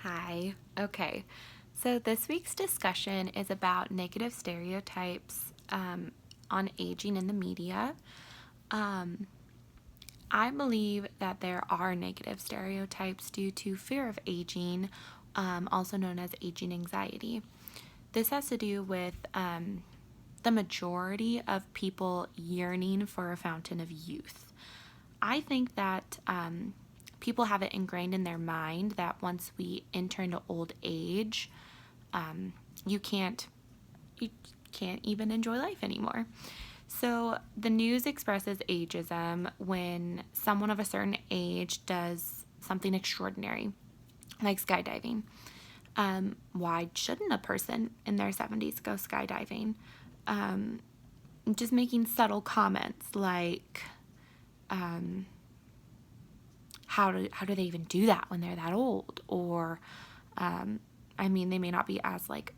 Hi. Okay. So this week's discussion is about negative stereotypes on aging in the media. Um, I believe that there are negative stereotypes due to fear of aging, also known as aging anxiety. This has to do with the majority of people yearning for a fountain of youth. I think that people have it ingrained in their mind that once we enter into old age, um, you can't you can't even enjoy life anymore. So the news expresses ageism when someone of a certain age does something extraordinary, like skydiving. Why shouldn't a person in their 70s go skydiving? Um, just making subtle comments like, how do they even do that when they're that old? Or, I mean, they may not be as like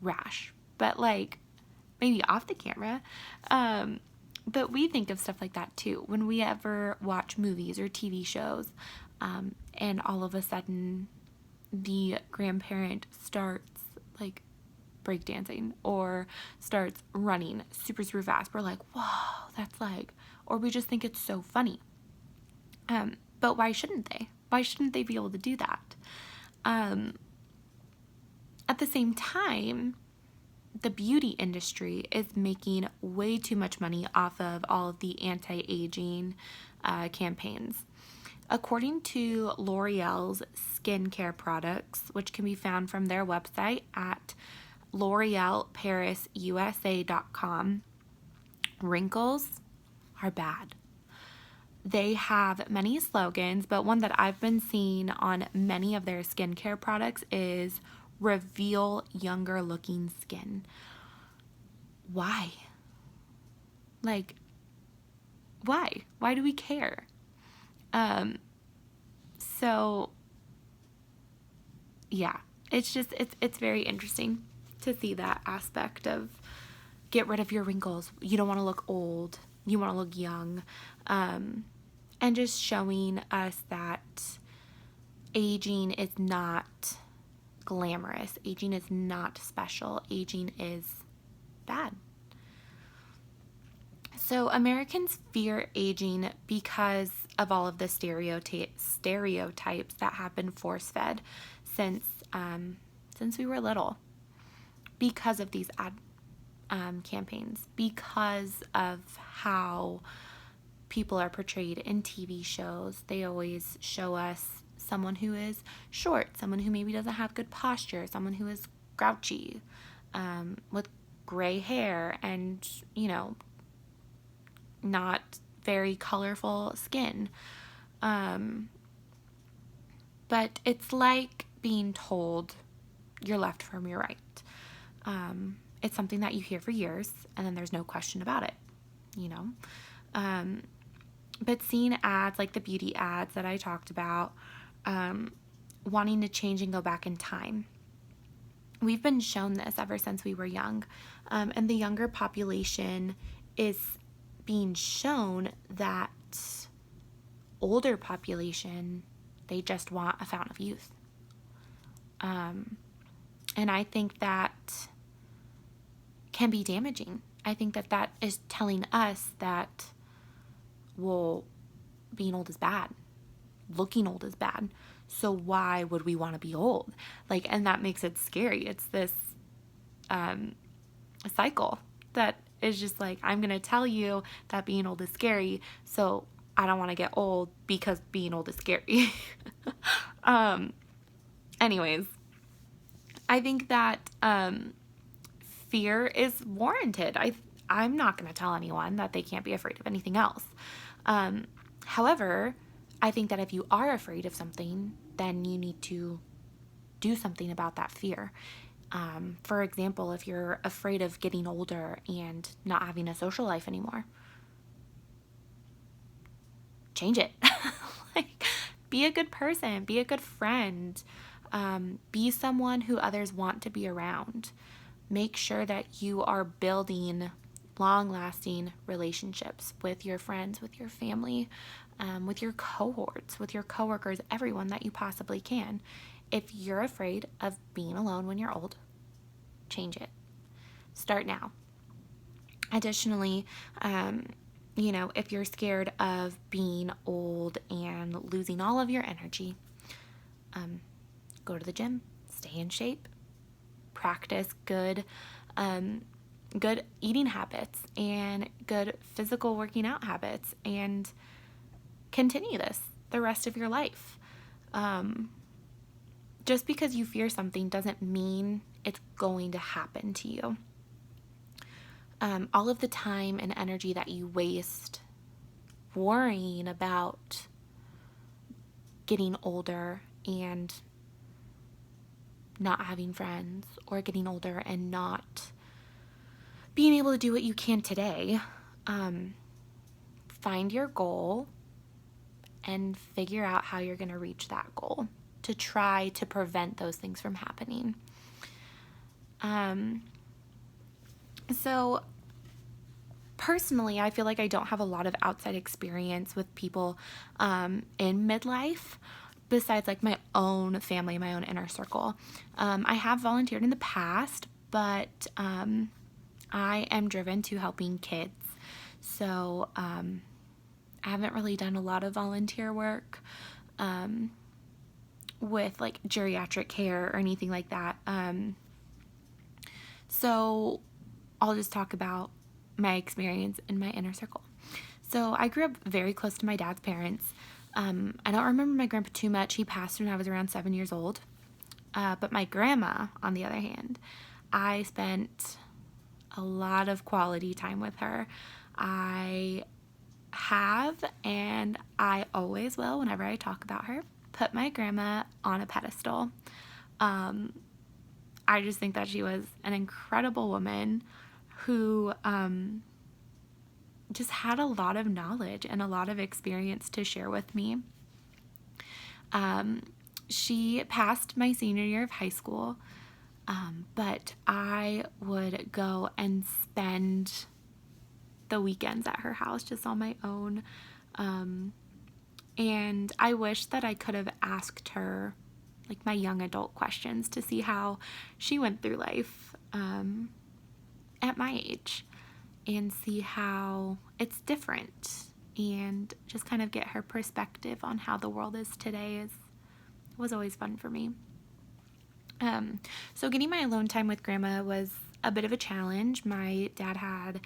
rash, but like maybe off the camera. Um, but we think of stuff like that too when we ever watch movies or TV shows, and all of a sudden the grandparent starts like breakdancing or starts running super super fast. We're like, whoa, that's like, or we just think it's so funny. But why shouldn't they? Why shouldn't they be able to do that? Um, at the same time, the beauty industry is making way too much money off of all of the anti aging campaigns. According to L'Oreal's skincare products, which can be found from their website at l'orealparisusa.com, wrinkles are bad. They have many slogans, but one that I've been seeing on many of their skincare products is reveal younger looking skin. Why? Like, why? Why do we care? Um, so yeah, it's very interesting to see that aspect of get rid of your wrinkles. You don't want to look old. You want to look young. And just showing us that aging is not glamorous. Aging is not special. Aging is bad. So Americans fear aging because of all of the stereotypes that have been force fed since since we were little, because of these ad campaigns, because of how people are portrayed in TV shows. They always show us someone who is short, someone who maybe doesn't have good posture, someone who is grouchy, with gray hair, and not very colorful skin. Um, but it's like being told you're left from your right. It's something that you hear for years, and then there's no question about it, you know? Um, but seeing ads like the beauty ads that I talked about, wanting to change and go back in time. We've been shown this ever since we were young. And the younger population is being shown that older population, they just want a fountain of youth. And I think that can be damaging. I think that that is telling us that, well, being old is bad. Looking old is bad. So why would we want to be old? Like, and that makes it scary. It's this cycle that is just like, I'm going to tell you that being old is scary. So I don't want to get old because being old is scary. um, anyways, I think that fear is warranted. I'm not going to tell anyone that they can't be afraid of anything else. However, I think that if you are afraid of something, then you need to do something about that fear. For example, if you're afraid of getting older and not having a social life anymore, change it. Like, be a good person, be a good friend, be someone who others want to be around. Make sure that you are building long lasting relationships with your friends, with your family. with your cohorts, with your coworkers, everyone that you possibly can. If you're afraid of being alone when you're old, change it. Start now. Additionally, if you're scared of being old and losing all of your energy, go to the gym, stay in shape, practice good eating habits and good physical working out habits, and continue this the rest of your life. Just because you fear something doesn't mean it's going to happen to you. All of the time and energy that you waste worrying about getting older and not having friends, or getting older and not being able to do what you can today, find your goal and figure out how you're going to reach that goal to try to prevent those things from happening. So personally, I feel like I don't have a lot of outside experience with people in midlife, besides like my own family, my own inner circle. I have volunteered in the past, but I am driven to helping kids. So I haven't really done a lot of volunteer work with like geriatric care or anything like that. So I'll just talk about my experience in my inner circle. So I grew up very close to my dad's parents. I don't remember my grandpa too much. He passed when I was around 7 years old. But my grandma, on the other hand, I spent a lot of quality time with her. I have, and I always will, whenever I talk about her, put my grandma on a pedestal. I just think that she was an incredible woman who just had a lot of knowledge and a lot of experience to share with me. She passed my senior year of high school, but I would go and spend the weekends at her house just on my own. And I wish that I could have asked her like my young adult questions to see how she went through life at my age, and see how it's different, and just kind of get her perspective on how the world is today was always fun for me. So getting my alone time with grandma was a bit of a challenge. My dad had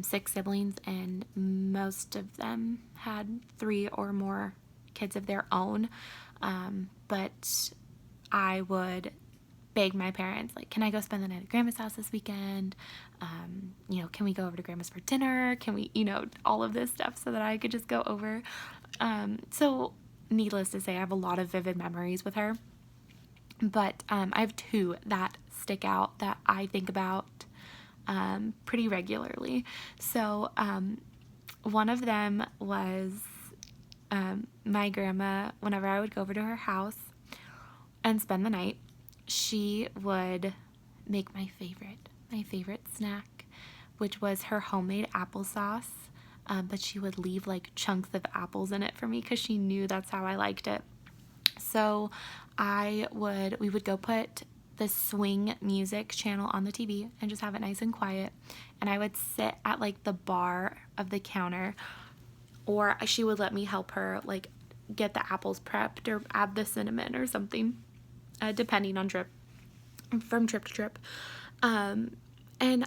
6 siblings, and most of them had 3 or more kids of their own. But I would beg my parents, like, can I go spend the night at grandma's house this weekend? Can we go over to grandma's for dinner? Can we, all of this stuff, so that I could just go over. So needless to say, I have a lot of vivid memories with her. But I have 2 that stick out that I think about pretty regularly. So one of them was my grandma. Whenever I would go over to her house and spend the night, she would make my favorite snack, which was her homemade applesauce. But she would leave like chunks of apples in it for me because she knew that's how I liked it. So we would go put the swing music channel on the TV and just have it nice and quiet. And I would sit at like the bar of the counter, or she would let me help her like get the apples prepped or add the cinnamon or something, depending on from trip to trip. And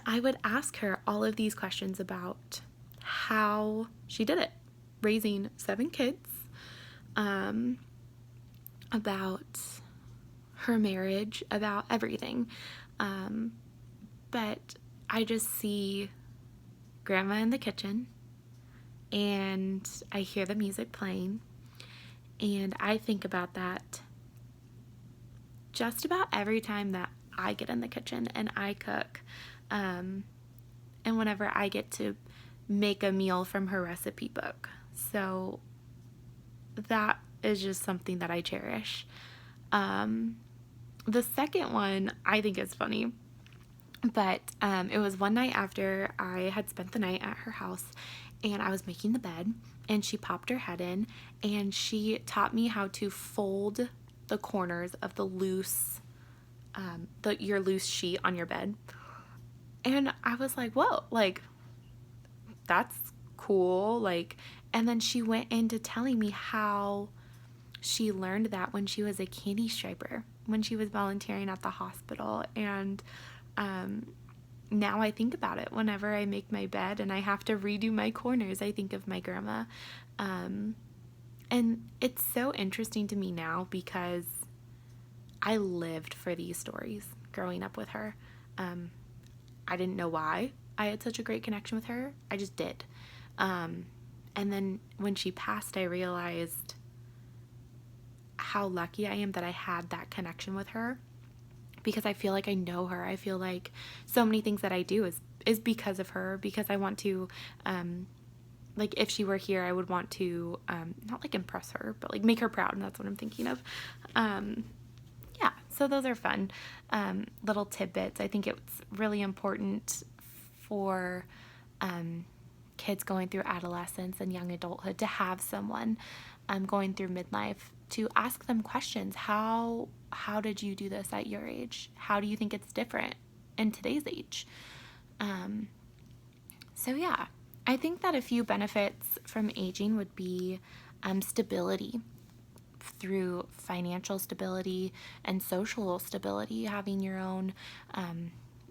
I would ask her all of these questions about how she did it, raising 7 kids, about her marriage, about everything. But I just see grandma in the kitchen, and I hear the music playing, and I think about that just about every time that I get in the kitchen and I cook, and whenever I get to make a meal from her recipe book. So that is just something that I cherish. The second one I think is funny, but it was one night after I had spent the night at her house, and I was making the bed, and she popped her head in, and she taught me how to fold the corners of the loose, your loose sheet on your bed. And I was like, whoa, like, that's cool. Like, and then she went into telling me how she learned that when she was a candy striper, when she was volunteering at the hospital. And now I think about it whenever I make my bed and I have to redo my corners. I think of my grandma. And it's so interesting to me now because I lived for these stories growing up with her. I didn't know why I had such a great connection with her. I just did. And then when she passed, I realized how lucky I am that I had that connection with her, because I feel like I know her. I feel like so many things that I do is because of her, because I want to, like, if she were here, I would want to, not like impress her, but like make her proud. And that's what I'm thinking of. Yeah, so those are fun little tidbits. I think it's really important for kids going through adolescence and young adulthood to have someone going through midlife to ask them questions. How did you do this at your age? How do you think it's different in today's age? So yeah, I think that a few benefits from aging would be stability, through financial stability and social stability, having your own,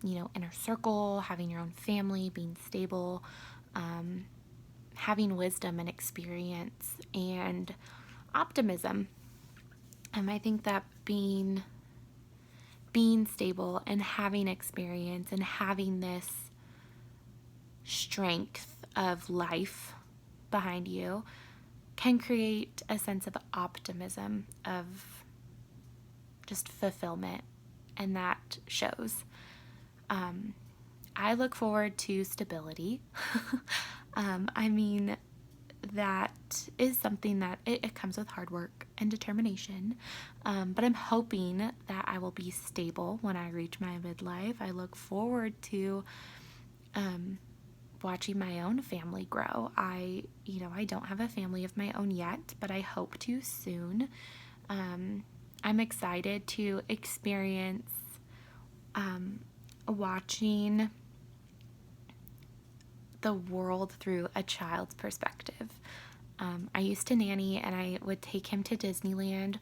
inner circle, having your own family, being stable, having wisdom and experience and optimism. I think that being stable and having experience and having this strength of life behind you can create a sense of optimism, of just fulfillment, and that shows. I look forward to stability. I mean, that is something that it comes with hard work and determination, but I'm hoping that I will be stable when I reach my midlife. I look forward to watching my own family grow. I don't have a family of my own yet, but I hope to soon. I'm excited to experience watching the world through a child's perspective. I used to nanny, and I would take him to Disneyland,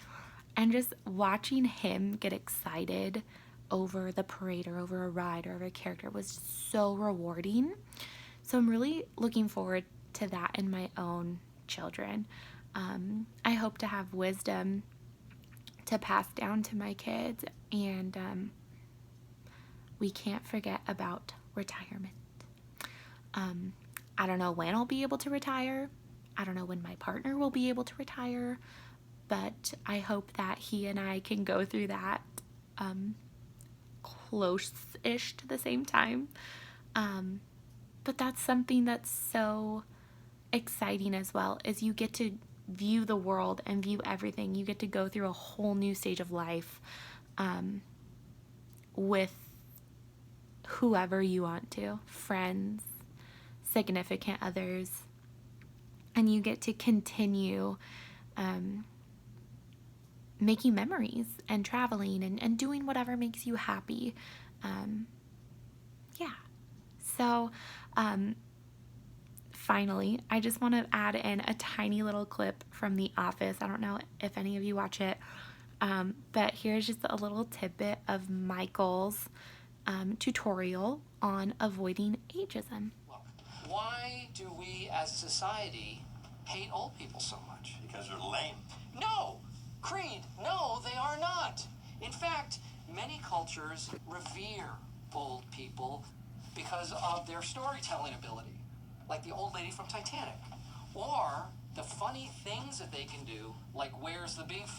and just watching him get excited over the parade or over a ride or over a character was so rewarding. So I'm really looking forward to that in my own children. I hope to have wisdom to pass down to my kids, and we can't forget about retirement. I don't know when I'll be able to retire. I don't know when my partner will be able to retire, but I hope that he and I can go through that close-ish to the same time. But that's something that's so exciting as well, is you get to view the world and view everything. You get to go through a whole new stage of life with whoever you want to, friends, significant others, and you get to continue making memories and traveling and doing whatever makes you happy. Yeah. So, finally, I just want to add in a tiny little clip from The Office. I don't know if any of you watch it, but here's just a little tidbit of Michael's tutorial on avoiding ageism. Why do we as a society hate old people so much? Because they're lame. No! Creed, no, they are not. In fact, many cultures revere old people because of their storytelling ability, like the old lady from Titanic, or the funny things that they can do, like Where's the Beef?